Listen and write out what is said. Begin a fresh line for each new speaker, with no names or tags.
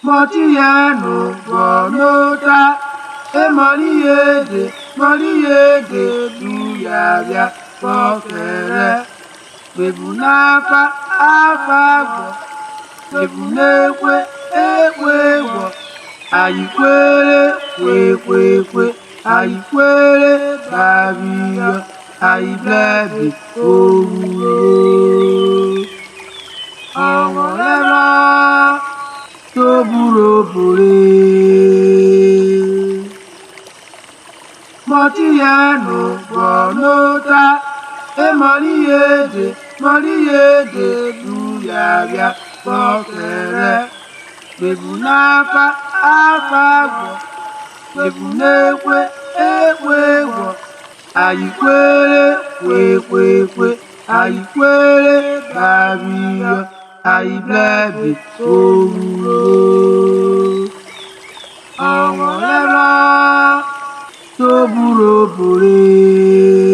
Omotiyeno bonota Emoliyede duyabia kokere Bebunafa afagwo Bebunekwe ekwegwo Ayikwere kwe Ayikwere babiyo Ayiblebi oruyo Ọ̀wọ̀lẹ́rọ̀ tó burúburú. Omotiyeno bonota Emoliyede duyabia kokere Bebunafa afagwo Bebunekwe ekwegwo Ayikwere kwe Ayikwere babiyo Ayiblebi oruyo Ọ̀wọ̀lẹ́rọ̀ tó burúburú.